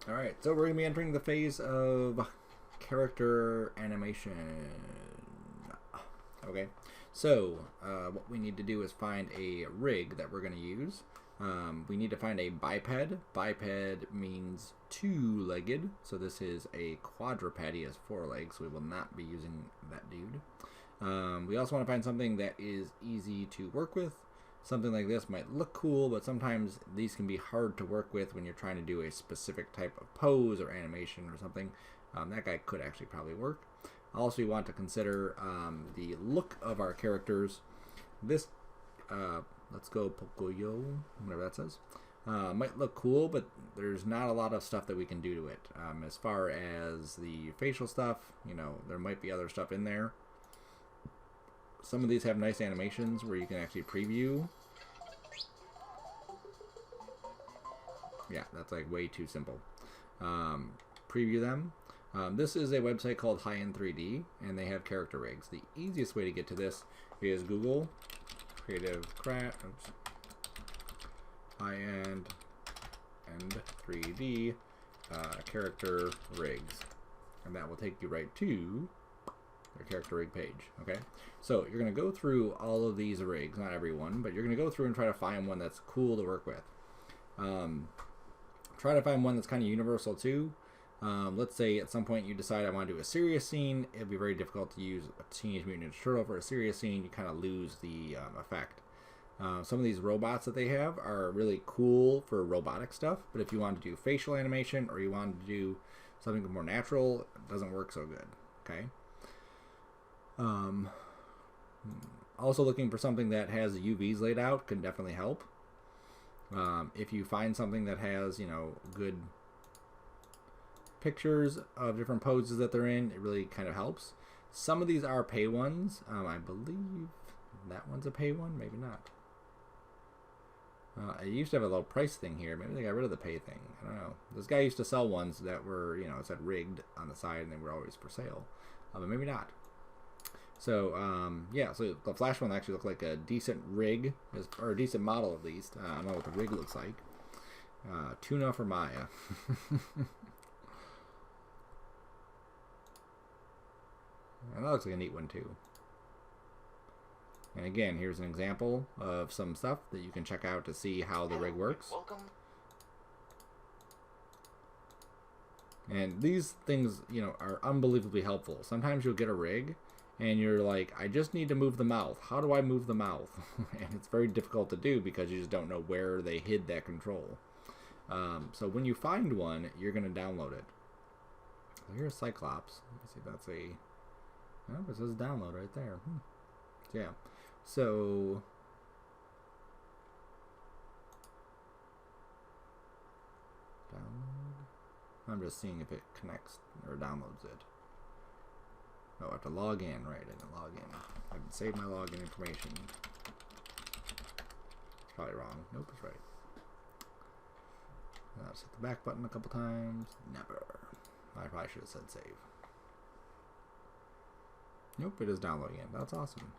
Alright, so we're going to be entering the phase of character animation. Okay, so what we need to do is find a rig that we're going to use. We need to find a biped. Biped means two-legged, so this is a quadruped. He has 4 legs, so we will not be using that dude. We also want to find something that is easy to work with. Something like this might look cool, but sometimes these can be hard to work with when you're trying to do a specific type of pose or animation or something. That guy could actually probably work. Also, you want to consider the look of our characters. This, let's go Pocoyo, whatever that says, might look cool, but there's not a lot of stuff that we can do to it. As far as the facial stuff, you know, there might be other stuff in there. Some of these have nice animations where you can actually preview. Yeah, that's like way too simple. Preview them. This is a website called High End 3D, and they have character rigs. The easiest way to get to this is Google Creative High End and 3D character rigs, and that will take you right to their character rig page. Okay, so you're going to go through all of these rigs, not every one, but you're going to go through and try to find one that's cool to work with. Try to find one that's kind of universal too. Let's say at some point you decide I want to do a serious scene. It'd be very difficult to use a Teenage Mutant Ninja Turtle for a serious scene. You kind of lose the effect. Some of these robots that they have are really cool for robotic stuff, but if you want to do facial animation or you want to do something more natural, it doesn't work so good. Okay. Also looking for something that has UVs laid out can definitely help. If you find something that has, you know, good pictures of different poses that they're in, it really kind of helps. Some of these are pay ones. I believe that one's a pay one, maybe not. I used to have a little price thing here. Maybe they got rid of the pay thing. I don't know. This guy used to sell ones that were, you know, it said rigged on the side and they were always for sale. But maybe not. So, yeah, so the Flash one actually looked like a decent rig, or a decent model at least. I don't know what the rig looks like. Tuna for Maya. And that looks like a neat one too. And again, here's an example of some stuff that you can check out to see how the rig works. Welcome. And these things, you know, are unbelievably helpful. Sometimes you'll get a rig and you're like, I just need to move the mouth. How do I move the mouth? And it's very difficult to do because you just don't know where they hid that control. So when you find one, you're going to download it. So here's Cyclops. Let me see if that's a... Oh, it says download right there. Yeah. So... download. I'm just seeing if it connects or downloads it. Oh, I have to log in, right? I didn't log in. I didn't save my login information. It's probably wrong. Nope, it's right. Let's hit the back button a couple times. Never. I probably should have said save. Nope, it is downloading it. That's awesome.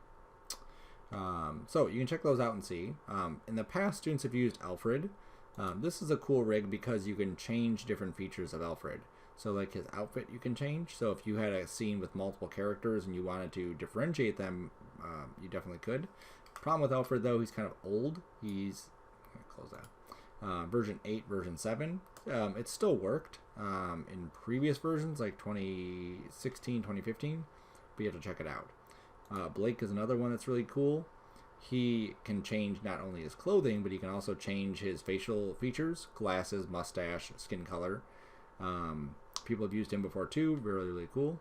So you can check those out and see. In the past, students have used Alfred. This is a cool rig because you can change different features of Alfred. So like his outfit you can change. So if you had a scene with multiple characters and you wanted to differentiate them, you definitely could. Problem with Alfred though, he's kind of old. He's, close that. Version 8, version 7. It still worked in previous versions like 2016, 2015. But you have to check it out. Blake is another one that's really cool. He can change not only his clothing, but he can also change his facial features, glasses, mustache, skin color. People have used him before too. Really, really cool.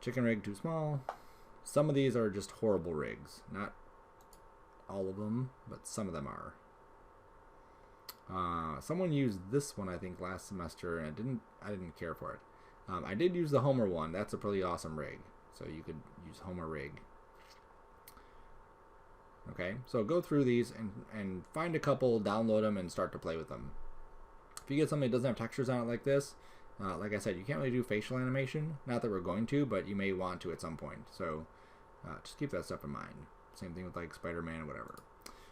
Chicken rig, too small. Some of these are just horrible rigs. Not all of them, but some of them are. Someone used this one, I think, last semester, and I didn't care for it. I did use the Homer one. That's a pretty awesome rig. So you could use Homer rig. Okay, so go through these and find a couple, download them, and start to play with them. If you get something that doesn't have textures on it like this, like I said, you can't really do facial animation. Not that we're going to, but you may want to at some point. So just keep that stuff in mind. Same thing with like Spider-Man or whatever.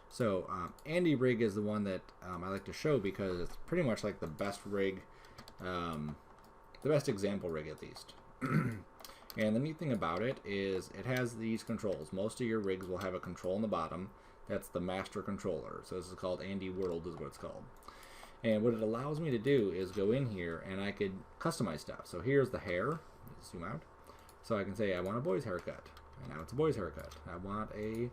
So Andy rig is the one that I like to show because it's pretty much like the best rig, the best example rig at least. And the neat thing about it is it has these controls. Most of your rigs will have a control on the bottom. That's the master controller. So this is called Andy World is what it's called. And what it allows me to do is go in here and I could customize stuff. So here's the hair. Zoom out. So I can say I want a boy's haircut. And now it's a boy's haircut. I want a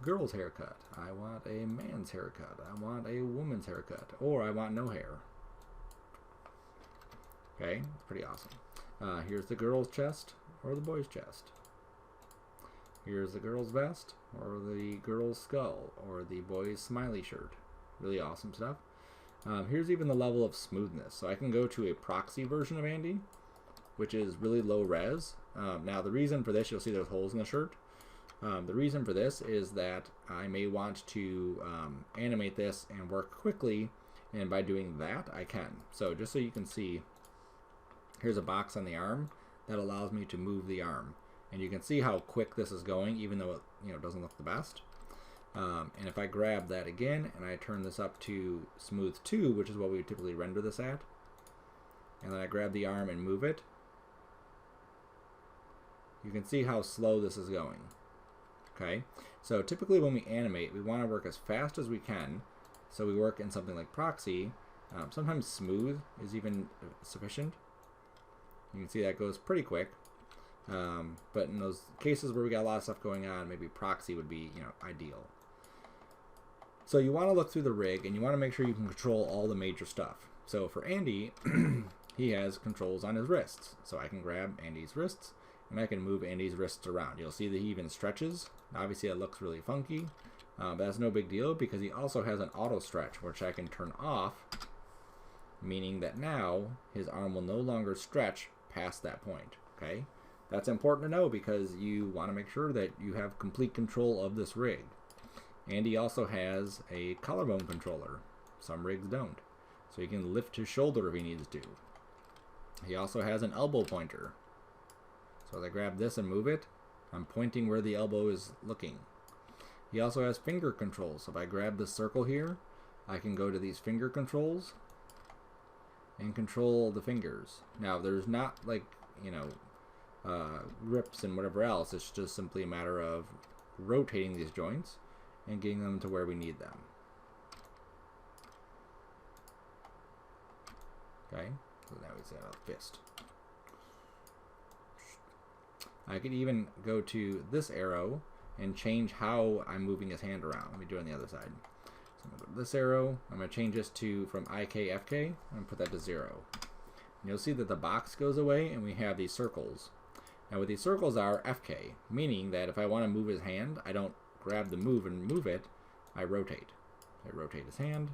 girl's haircut. I want a man's haircut. I want a woman's haircut. Or I want no hair. Okay, pretty awesome. Here's the girl's chest or the boy's chest. Here's the girl's vest or the girl's skull or the boy's smiley shirt. Really awesome stuff. Here's even the level of smoothness. So I can go to a proxy version of Andy, which is really low res. Now the reason for this, you'll see there's holes in the shirt. The reason for this is that I may want to animate this and work quickly, and by doing that I can. So just so you can see, here's a box on the arm that allows me to move the arm, and you can see how quick this is going, even though it doesn't look the best. And if I grab that again and I turn this up to smooth 2, which is what we would typically render this at, and then I grab the arm and move it, you can see how slow this is going. Okay, so typically when we animate, we want to work as fast as we can. So we work in something like proxy. Sometimes smooth is even sufficient. You can see that goes pretty quick. But in those cases where we got a lot of stuff going on, maybe proxy would be ideal. So you want to look through the rig and you want to make sure you can control all the major stuff. So for Andy, he has controls on his wrists. So I can grab Andy's wrists and I can move Andy's wrists around. You'll see that he even stretches. Obviously it looks really funky, but that's no big deal because he also has an auto stretch, which I can turn off, meaning that now his arm will no longer stretch past that point. Okay, that's important to know because you want to make sure that you have complete control of this rig. Andy also has a collarbone controller. Some rigs don't. So he can lift his shoulder if he needs to. He also has an elbow pointer. So as I grab this and move it, I'm pointing where the elbow is looking. He also has finger controls. So if I grab this circle here, I can go to these finger controls and control the fingers. Now there's not like, grips and whatever else. It's just simply a matter of rotating these joints and getting them to where we need them. Okay, so now we set a fist. I could even go to this arrow and change how I'm moving his hand around. Let me do it on the other side. So I'm going to go to this arrow. I'm going to change this to from IK, FK, and put that to 0. And you'll see that the box goes away and we have these circles. Now what these circles are FK, meaning that if I want to move his hand, I don't grab the move and move it, I rotate. I rotate his hand,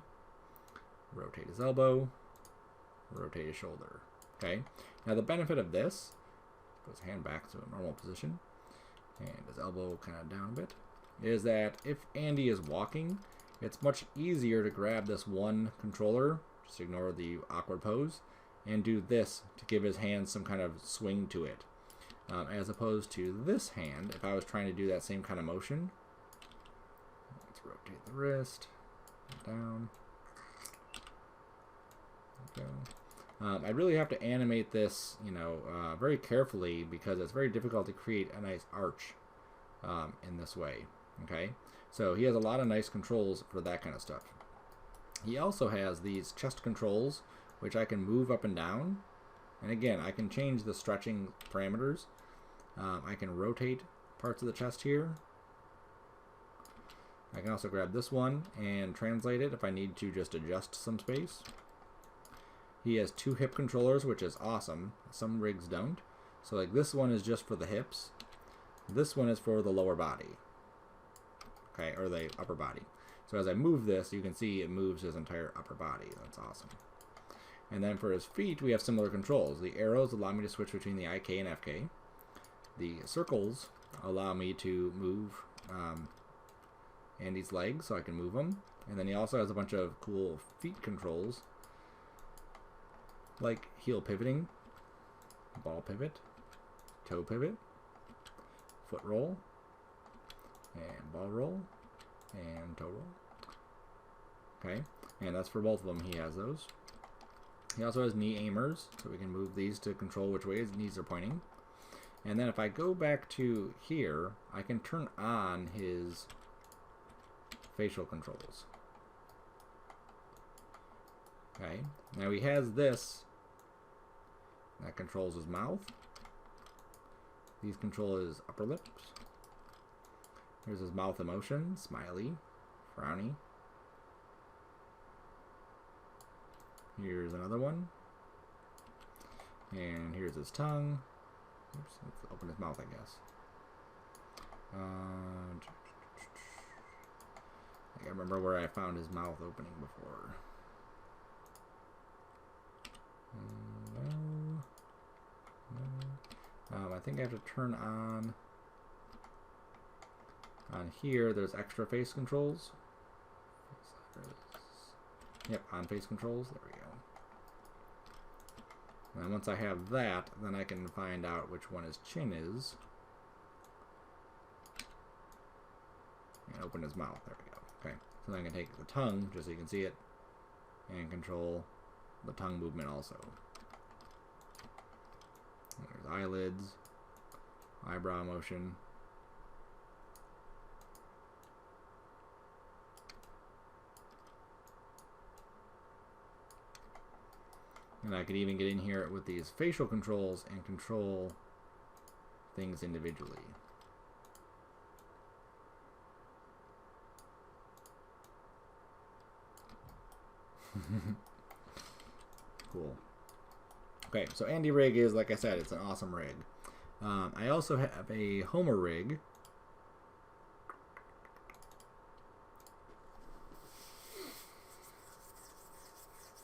rotate his elbow, rotate his shoulder. Okay. Now the benefit of this, put his hand back to a normal position, and his elbow kind of down a bit, is that if Andy is walking, it's much easier to grab this one controller, just ignore the awkward pose, and do this to give his hand some kind of swing to it. As opposed to this hand, if I was trying to do that same kind of motion, let's rotate the wrist, down, there we go. I really have to animate this, very carefully because it's very difficult to create a nice arch in this way. Okay, so he has a lot of nice controls for that kind of stuff. He also has these chest controls, which I can move up and down. And again, I can change the stretching parameters. I can rotate parts of the chest here. I can also grab this one and translate it if I need to just adjust some space. He has 2 hip controllers, which is awesome. Some rigs don't. So like this one is just for the hips. This one is for the lower body. Okay, or the upper body. So as I move this, you can see it moves his entire upper body. That's awesome. And then for his feet, we have similar controls. The arrows allow me to switch between the IK and FK. The circles allow me to move Andy's legs, so I can move them. And then he also has a bunch of cool feet controls, like heel pivoting, ball pivot, toe pivot, foot roll, and ball roll, and total. Okay, and that's for both of them. He has those. He also has knee aimers, so we can move these to control which way his knees are pointing. And then if I go back to here, I can turn on his facial controls. Okay, now he has this that controls his mouth. These control his upper lips. Here's his mouth emotion, smiley, frowny. Here's another one. And here's his tongue. Oops, let's open his mouth, I guess. I can't remember where I found his mouth opening before. No. I think I have to turn on here. There's extra face controls. Yep, on face controls. There we go. And once I have that, then I can find out which one his chin is. And open his mouth. There we go. Okay. So then I can take the tongue, just so you can see it, and control the tongue movement also. And there's eyelids, eyebrow motion. And I could even get in here with these facial controls and control things individually. Cool. Okay, so Andy rig is, like I said, it's an awesome rig. I also have a Homer rig.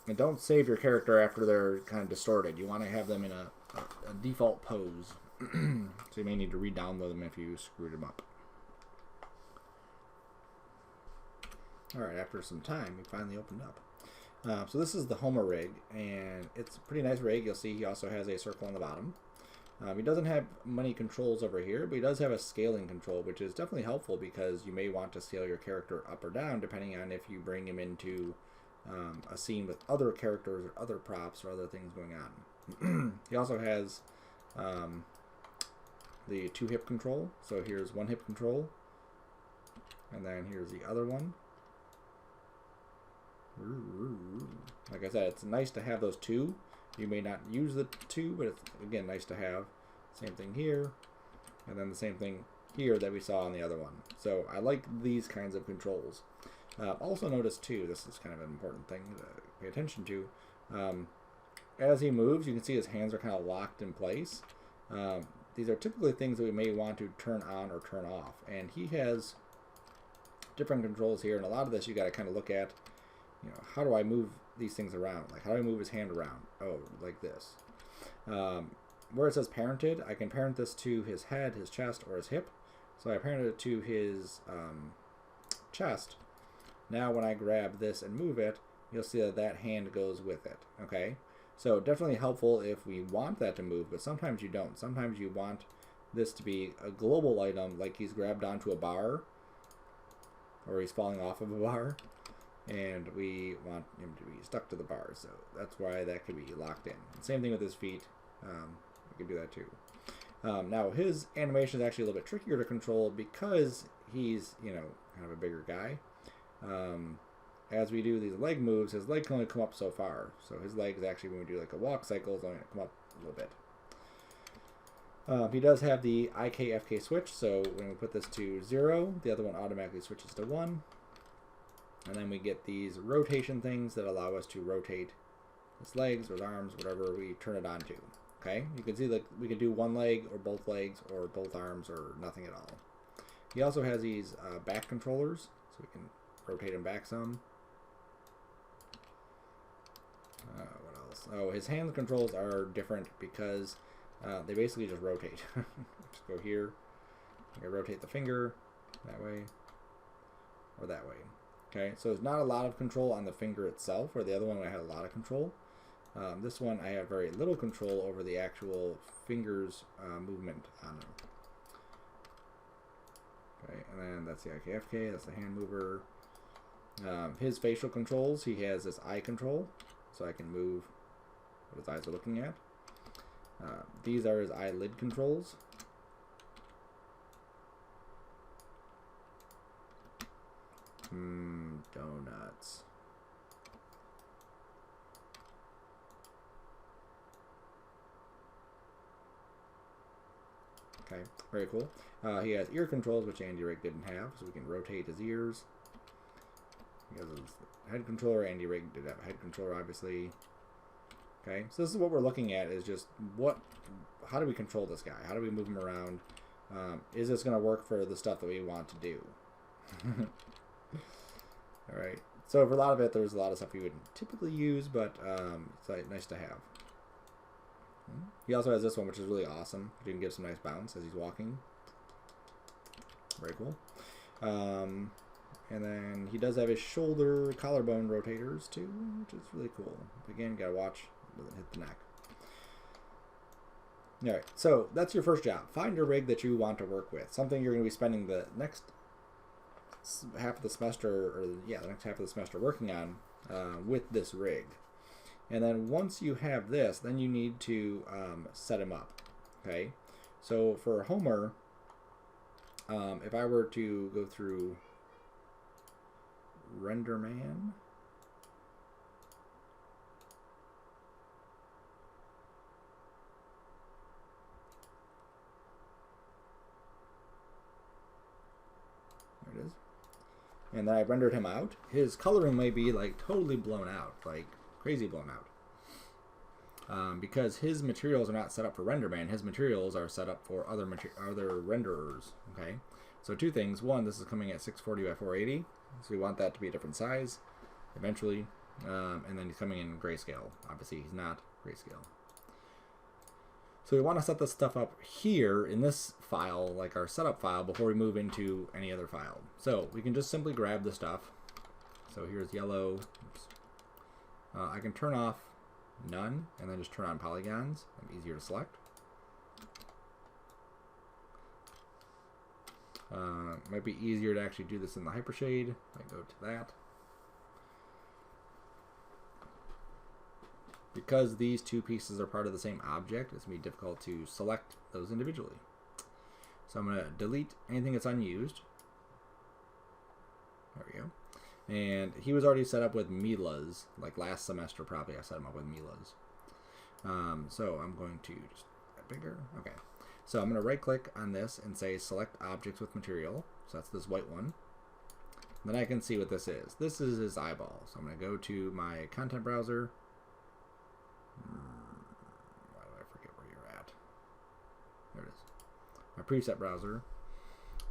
And don't save your character after they're kind of distorted. You want to have them in a default pose. So you may need to re-download them if you screwed them up. Alright, after some time, we finally opened up. So this is the Homer rig, and it's a pretty nice rig. You'll see he also has a circle on the bottom. He doesn't have many controls over here, but he does have a scaling control, which is definitely helpful because you may want to scale your character up or down depending on if you bring him into a scene with other characters or other props or other things going on. He also has the 2 hip control. So here's 1 hip control, and then here's the other one. Like I said, it's nice to have those 2. You may not use the 2, but it's, again, nice to have. Same thing here, and then the same thing here that we saw on the other one. So I like these kinds of controls. Also notice too, this is kind of an important thing to pay attention to. As he moves, you can see his hands are kind of locked in place. These are typically things that we may want to turn on or turn off. And he has different controls here, and a lot of this you got to kind of look at, you know, how do I move these things around? Like, how do I move his hand around? Oh, like this. Where it says parented, I can parent this to his head, his chest, or his hip. So I parented it to his chest. Now when I grab this and move it, you'll see that that hand goes with it. Okay? So definitely helpful if we want that to move, but sometimes you don't. Sometimes you want this to be a global item, like he's grabbed onto a bar, or he's falling off of a bar, and we want him to be stuck to the bar. So that's why that could be locked in. Same thing with his feet. We could do that too. Now his animation is actually a little bit trickier to control because he's, you know, kind of a bigger guy. As we do these leg moves, his leg can only come up so far. So his legs actually, when we do like a walk cycle, is only going to come up a little bit. He does have the IK-FK switch, so when we put this to 0, the other one automatically switches to 1. And then we get these rotation things that allow us to rotate his legs or his arms, whatever we turn it on to. Okay, you can see that we can do one leg or both legs or both arms or nothing at all. He also has these back controllers, so we can rotate him back some. What else? Oh, his hand controls are different because they basically just rotate. Just go here. You can rotate the finger that way or that way. Okay, so there's not a lot of control on the finger itself, where the other one I had a lot of control. This one I have very little control over the actual fingers movement on them. Okay, and then that's the IKFK, that's the hand mover. His facial controls, he has this eye control, so I can move what his eyes are looking at. These are his eyelid controls. Donuts. Okay, very cool. He has ear controls, which Andy Rig didn't have, so we can rotate his ears. He has his head controller. Andy Rig did have a head controller, obviously. Okay, so this is what we're looking at, is just how do we control this guy? How do we move him around? Is this going to work for the stuff that we want to do? All right, so for a lot of it, there's a lot of stuff you wouldn't typically use, but it's like nice to have. He also has this one, which is really awesome. You can give some nice bounce as he's walking. Very cool. And then he does have his shoulder collarbone rotators too, which is really cool. Again, gotta watch it doesn't hit the neck. All right, so that's your first job. Find a rig that you want to work with, something you're going to be spending the next half of the semester, or the next half of the semester working on with this rig. And then once you have this, then you need to set him up. Okay, so for Homer, if I were to go through Render Man, there it is, and then I rendered him out. His coloring may be like totally blown out, like crazy blown out. Because his materials are not set up for RenderMan. His materials are set up for other renderers. Okay, so two things. One, this is coming at 640 by 480, so we want that to be a different size eventually. And then he's coming in grayscale. Obviously, he's not grayscale. So we want to set this stuff up here in this file, like our setup file, before we move into any other file. So we can just simply grab the stuff. So here's yellow. Oops. I can turn off none and then just turn on polygons. Easier to select. Might be easier to actually do this in the hypershade. I go to that. Because these two pieces are part of the same object, it's going to be difficult to select those individually. So I'm going to delete anything that's unused. There we go. And he was already set up with Mila's, like last semester probably I set him up with Mila's. So I'm going to just get bigger. Okay. So I'm going to right click on this and say select objects with material. So that's this white one. And then I can see what this is. This is his eyeball. So I'm going to go to my content browser. Why do I forget where you're at? There it is. My preset browser.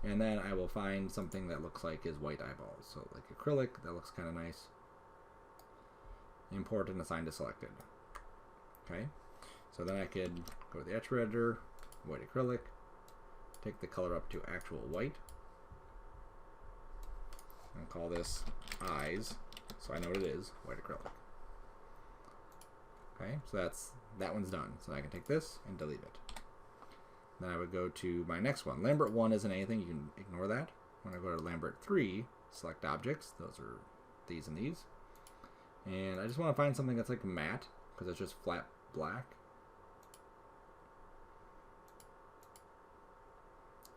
And then I will find something that looks like his white eyeballs. So like acrylic, that looks kind of nice. Import and assign to selected. Okay. So then I could go to the etch editor, white acrylic, take the color up to actual white. And call this eyes, so I know what it is, white acrylic. Okay, so that one's done. So I can take this and delete it. Then I would go to my next one. Lambert 1 isn't anything, you can ignore that. When I go to Lambert 3, select objects, those are these and these. And I just want to find something that's like matte, because it's just flat black.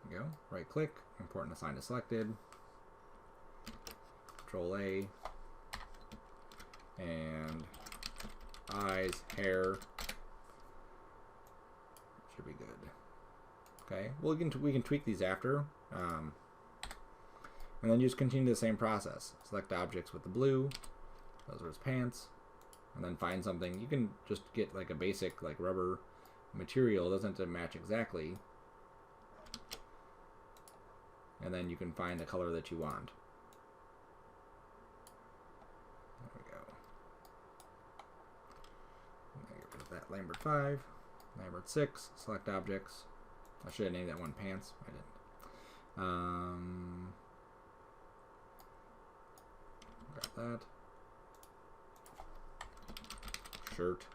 There you go, right click, import and assign to selected. Control A. And eyes, hair. Should be good. Okay, well, we can tweak these after, and then just continue the same process. Select objects with the blue, those are his pants, and then find something. You can just get like a basic like rubber material, it doesn't have to match exactly, and then you can find the color that you want. There we go. Get rid of that Lambert 5, Lambert 6, select objects. I should have named that one pants. I didn't. Got that. Shirt.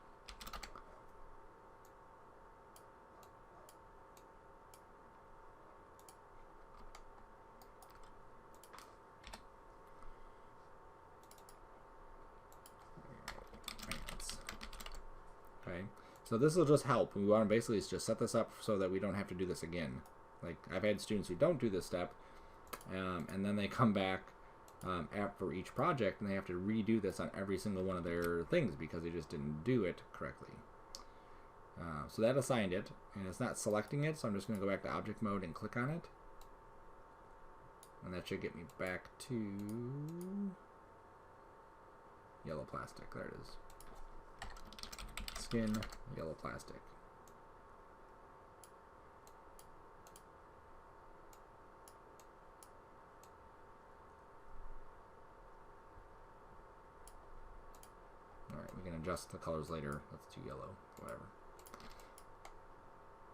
Okay, so this will just help. We want to basically just set this up so that we don't have to do this again. Like, I've had students who don't do this step, and then they come back for each project, and they have to redo this on every single one of their things because they just didn't do it correctly. So that assigned it, and it's not selecting it, so I'm just going to go back to object mode and click on it. And that should get me back to yellow plastic. There it is. Skin, yellow plastic. Alright, we can adjust the colors later. Let's do yellow, whatever.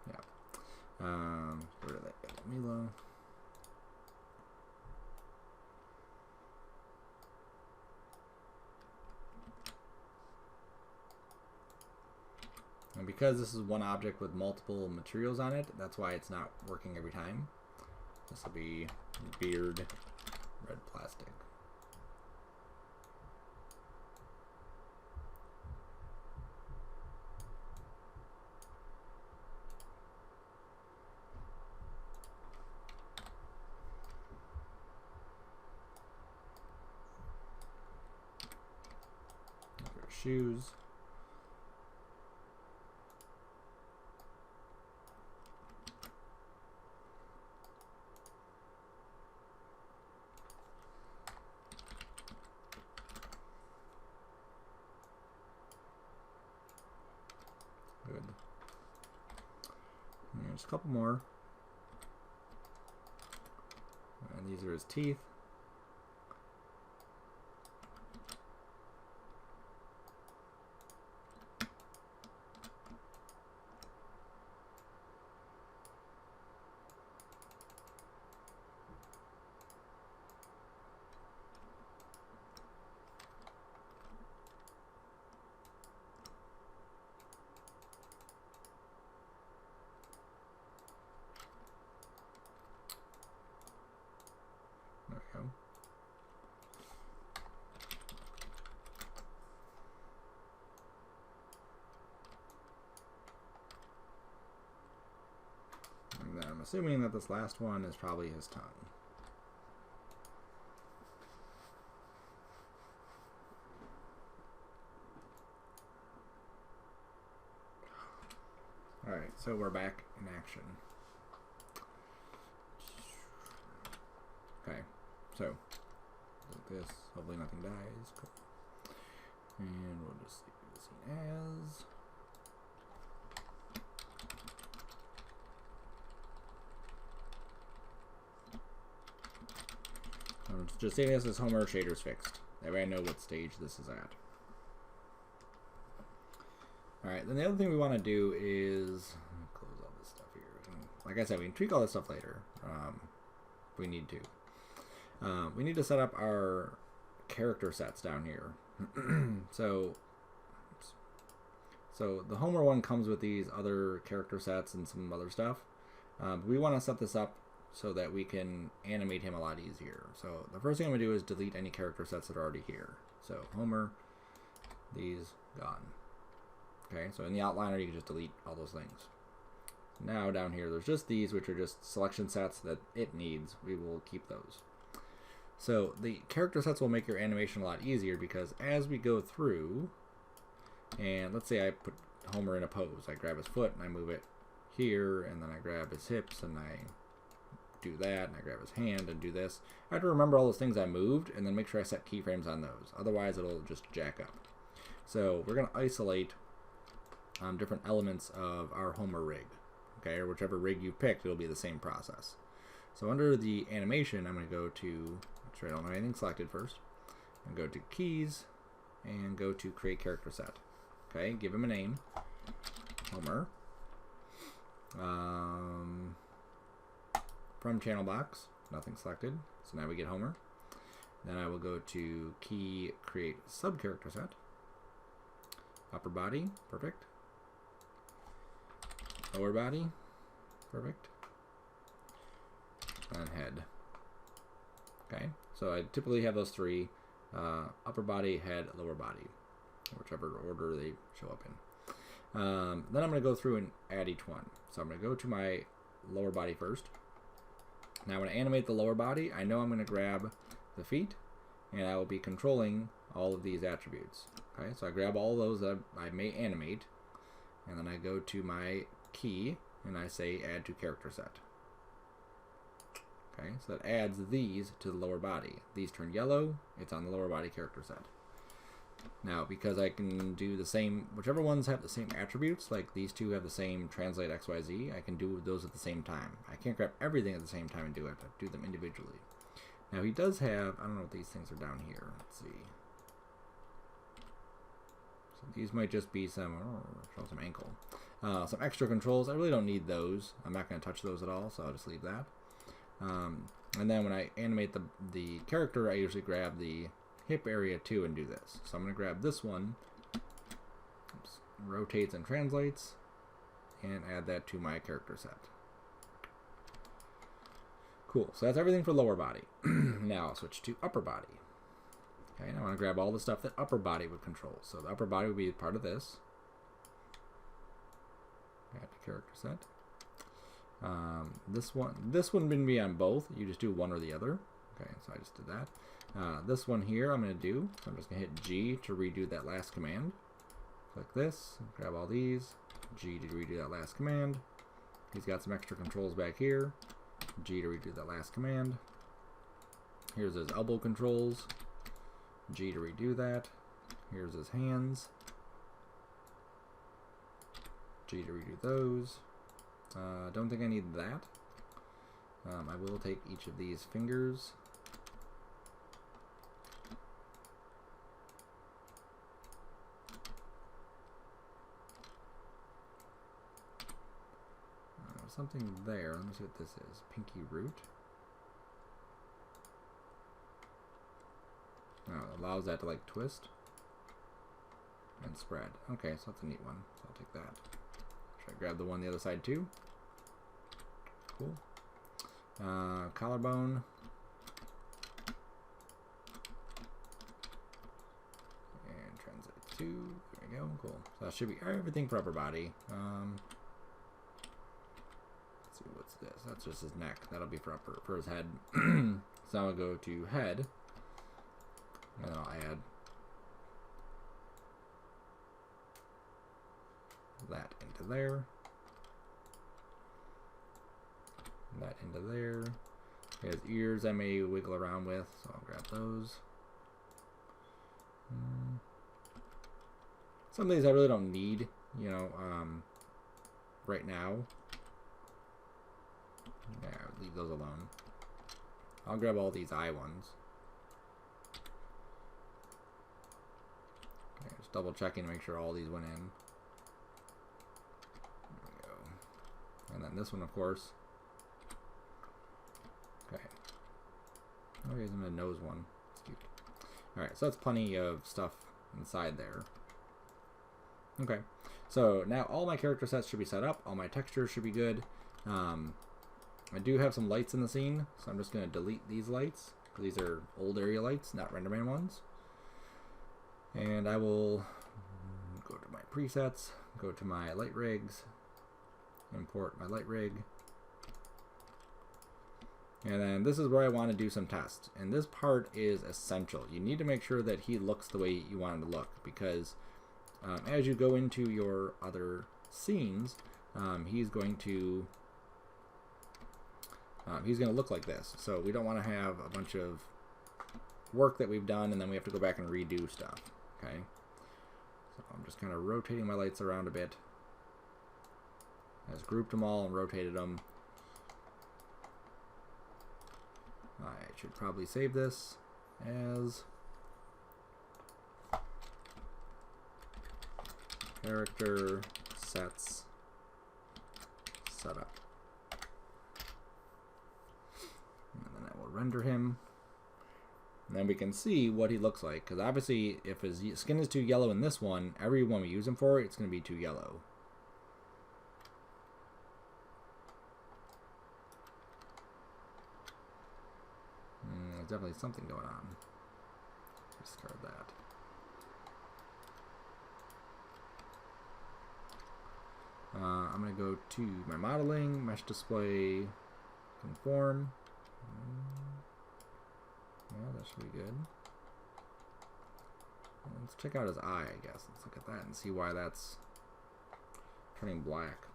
Yeah. Where did that go? Milo. And because this is one object with multiple materials on it, that's why it's not working every time. This will be beard, red plastic. Shoes. Good. And there's a couple more. And these are his teeth. There we go. And then I'm assuming that this last one is probably his tongue. Alright, so we're back in action. Okay, so like this, hopefully nothing dies. Cool. And we'll just leave the scene as. I'm just saying this as Homer shaders fixed. That way I know what stage this is at. Alright, then the other thing we want to do is close all this stuff here. Like I said, we can tweak all this stuff later. If we need to. We need to set up our character sets down here. So the Homer one comes with these other character sets and some other stuff. We want to set this up so that we can animate him a lot easier. So the first thing I'm going to do is delete any character sets that are already here. So Homer, these, gone. Okay, so in the outliner you can just delete all those things. Now down here there's just these, which are just selection sets that it needs. We will keep those. So the character sets will make your animation a lot easier because as we go through, and let's say I put Homer in a pose. I grab his foot and I move it here, and then I grab his hips and I do that, and I grab his hand and do this. I have to remember all those things I moved and then make sure I set keyframes on those. Otherwise it'll just jack up. So we're going to isolate different elements of our Homer rig. Okay, or whichever rig you picked, it'll be the same process. So under the animation, I'm going to go to, make sure I don't have anything selected first, and go to keys and go to create character set. Okay, give him a name, Homer. From channel box, nothing selected, so now we get Homer. Then I will go to key create sub character set. Upper body, perfect. Lower body, perfect. And head. Okay, so I typically have those three: upper body, head, lower body, whichever order they show up in. Then I'm going to go through and add each one. So I'm going to go to my lower body first. Now when I animate the lower body, I know I'm going to grab the feet, and I will be controlling all of these attributes. Okay, so I grab all those that I may animate, and then I go to my key, and I say add to character set. Okay, so that adds these to the lower body. These turn yellow, it's on the lower body character set. Now, because I can do the same, whichever ones have the same attributes, like these two have the same translate XYZ, I can do those at the same time. I can't grab everything at the same time and do it. I do them individually. Now, he does have, I don't know what these things are down here. Let's see. So these might just be some, show some ankle. Some extra controls. I really don't need those. I'm not going to touch those at all, so I'll just leave that. And then when I animate the character, I usually grab the hip area too and do this. So I'm going to grab this one, oops, rotates and translates, and add that to my character set. Cool, so that's everything for lower body. Now I'll switch to upper body. Okay, and I want to grab all the stuff that upper body would control. So the upper body would be part of this. Add to character set. This one wouldn't be on both. You just do one or the other. Okay, so I just did that. This one here I'm going to do, so I'm just going to hit G to redo that last command. Click this, grab all these, G to redo that last command. He's got some extra controls back here. G to redo that last command. Here's his elbow controls. G to redo that. Here's his hands. G to redo those. Don't think I need that. I will take each of these fingers. Something there. Let me see what this is. Pinky root. Oh, it allows that to like twist and spread. Okay, so that's a neat one. So I'll take that. Should I grab the one on the other side too? Cool. Collarbone. And translate to. There we go. Cool. So that should be everything for upper body. What's this? That's just his neck. That'll be for his head. So I'll go to head, and I'll add that into there, that into there. His ears I may wiggle around with, so I'll grab those. Some of these I really don't need, you know, right now. Yeah, leave those alone. I'll grab all these eye ones. Okay, just double checking to make sure all these went in. There we go. And then this one, of course. Okay. Oh, here's a nose one. It's cute. Alright, so that's plenty of stuff inside there. Okay. So now all my character sets should be set up. All my textures should be good. I do have some lights in the scene, so I'm just going to delete these lights. These are old area lights, not RenderMan ones. And I will go to my presets, go to my light rigs, import my light rig. And then this is where I want to do some tests. And this part is essential. You need to make sure that he looks the way you want him to look, because as you go into your other scenes, he's going to look like this. So we don't want to have a bunch of work that we've done and then we have to go back and redo stuff. Okay. So I'm just kind of rotating my lights around a bit. I just grouped them all and rotated them. I should probably save this as character sets setup. And then I will render him. And then we can see what he looks like. Because obviously, if his skin is too yellow in this one, every one we use him for, it's going to be too yellow. There's definitely something going on. Discard that. I'm going to go to my modeling, mesh display, conform. Yeah, that should be good. Let's check out his eye, I guess. Let's look at that and see why that's turning black.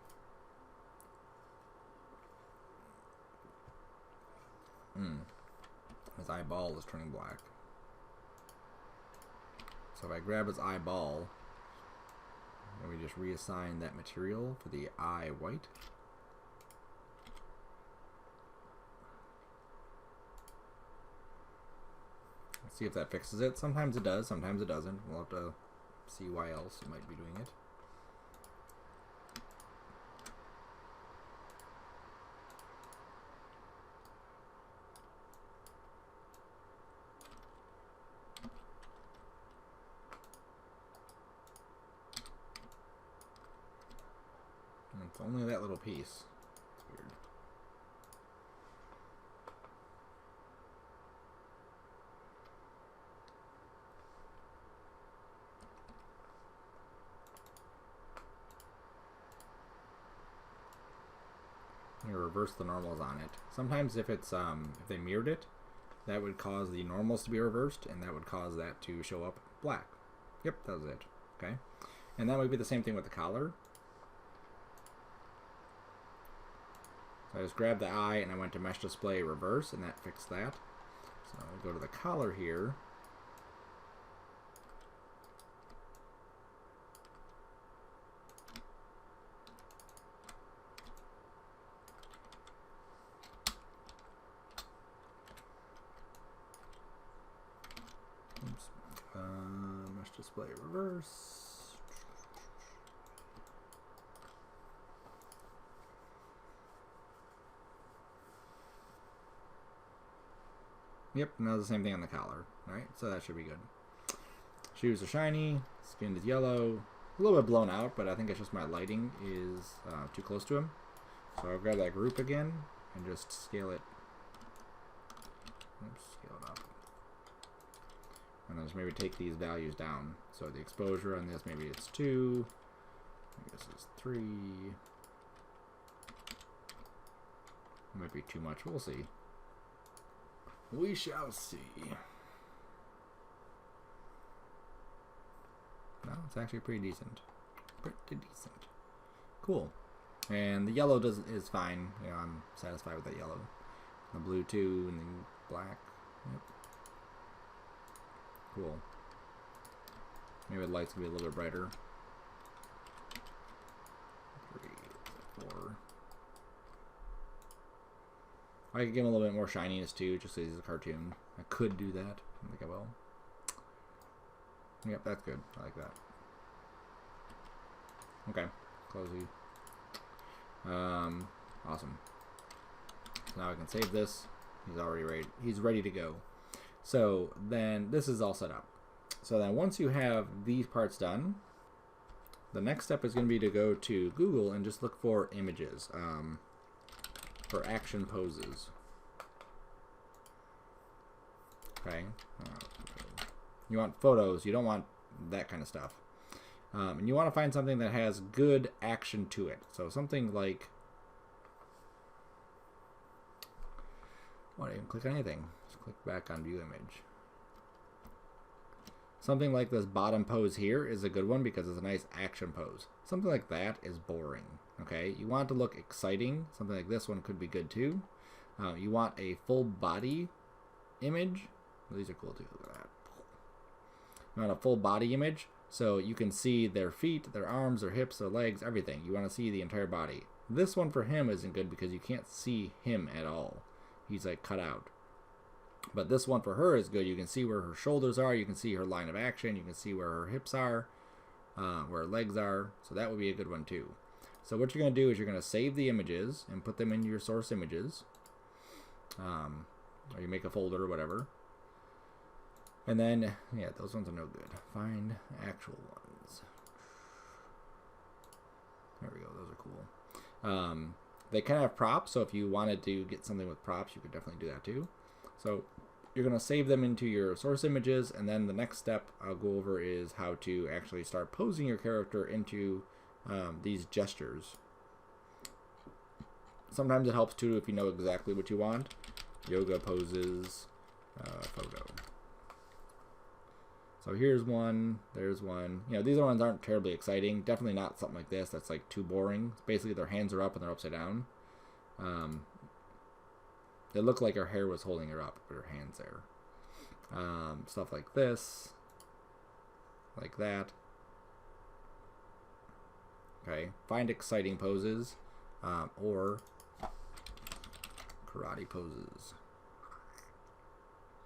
His eyeball is turning black. So if I grab his eyeball, and we just reassign that material for the eye white. Let's see if that fixes it. Sometimes it does, sometimes it doesn't. We'll have to see why else it might be doing it. It's only that little piece. It's weird. You reverse the normals on it. Sometimes if it's if they mirrored it, that would cause the normals to be reversed, and that would cause that to show up black. Yep, that was it. Okay, and that would be the same thing with the collar. So I just grabbed the eye and I went to mesh display reverse, and that fixed that. So I'll go to the collar here. Oops. Mesh display reverse. Yep, now the same thing on the collar. Alright, so that should be good. Shoes are shiny, skin is yellow, a little bit blown out, but I think it's just my lighting is too close to him. So I'll grab that group again and just scale it. Oops, scale it up. And then just maybe take these values down. So the exposure on this, maybe it's 2. Maybe this is 3. Might be too much, we'll see. We shall see. No, it's actually pretty decent. Pretty decent. Cool. And the yellow is fine. You know, I'm satisfied with that yellow. The blue too, and the black. Yep. Cool. Maybe the lights can be a little bit brighter. 3, 4. I could give him a little bit more shininess too, just because he's a cartoon. I could do that. I don't think I will. Yep, that's good. I like that. Okay, closey. Awesome. So now I can save this. He's already ready. He's ready to go. So then this is all set up. So then once you have these parts done, the next step is going to be to go to Google and just look for images. For action poses. Okay. You want photos. You don't want that kind of stuff. And you want to find something that has good action to it. So something like... Why don't even click on anything? Just click back on view image. Something like this bottom pose here is a good one because it's a nice action pose. Something like that is boring. Okay, you want it to look exciting. Something like this one could be good too. You want a full body image. These are cool too. Look at that. You want a full body image so you can see their feet, their arms, their hips, their legs, everything. You want to see the entire body. This one for him isn't good because you can't see him at all. He's like cut out. But this one for her is good. You can see where her shoulders are. You can see her line of action. You can see where her hips are, where her legs are. So that would be a good one too. So what you're going to do is you're going to save the images and put them into your source images. Or you make a folder or whatever. And then, yeah, those ones are no good. Find actual ones. There we go. Those are cool. They kind of have props, so if you wanted to get something with props, you could definitely do that too. So you're going to save them into your source images, and then the next step I'll go over is how to actually start posing your character into these gestures. Sometimes it helps too if you know exactly what you want. Yoga poses, photo. So here's one, there's one. You know, these ones aren't terribly exciting. Definitely not something like this that's like too boring. Basically, their hands are up and they're upside down. It looked like her hair was holding her up, but her hand's there. Stuff like this, like that. Okay, find exciting poses, or karate poses.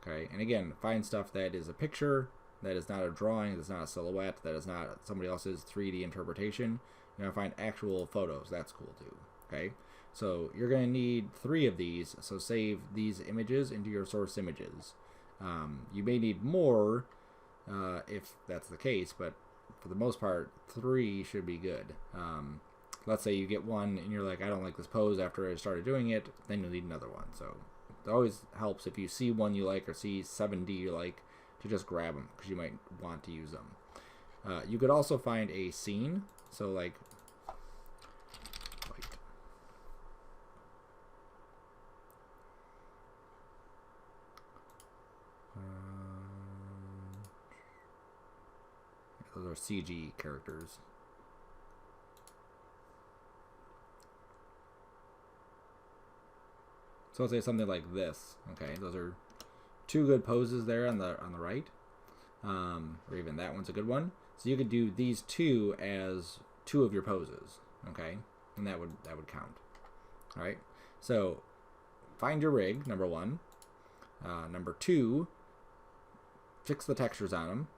Okay, and again, find stuff that is a picture, that is not a drawing, that's not a silhouette, that is not somebody else's 3D interpretation. You're going to find actual photos. That's cool too. Okay, so you're going to need 3 of these, so save these images into your source images. You may need more if that's the case, but for the most part, 3 should be good. Let's say you get one and you're like, I don't like this pose after I started doing it, then you'll need another one. So it always helps if you see one you like or see 70 you like to just grab them because you might want to use them. You could also find a scene. So like, those are CG characters. So let's say something like this. Okay, those are 2 good poses there on the right, or even that one's a good one. So you could do these 2 as 2 of your poses. Okay, and that would count. All right. So find your rig, number 1. Number 2, fix the textures on them.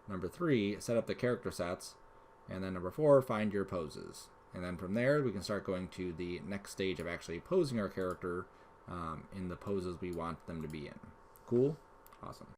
Number 3, set up the character sets. And then number 4, find your poses. And then from there, we can start going to the next stage of actually posing our character in the poses we want them to be in. Cool? Awesome.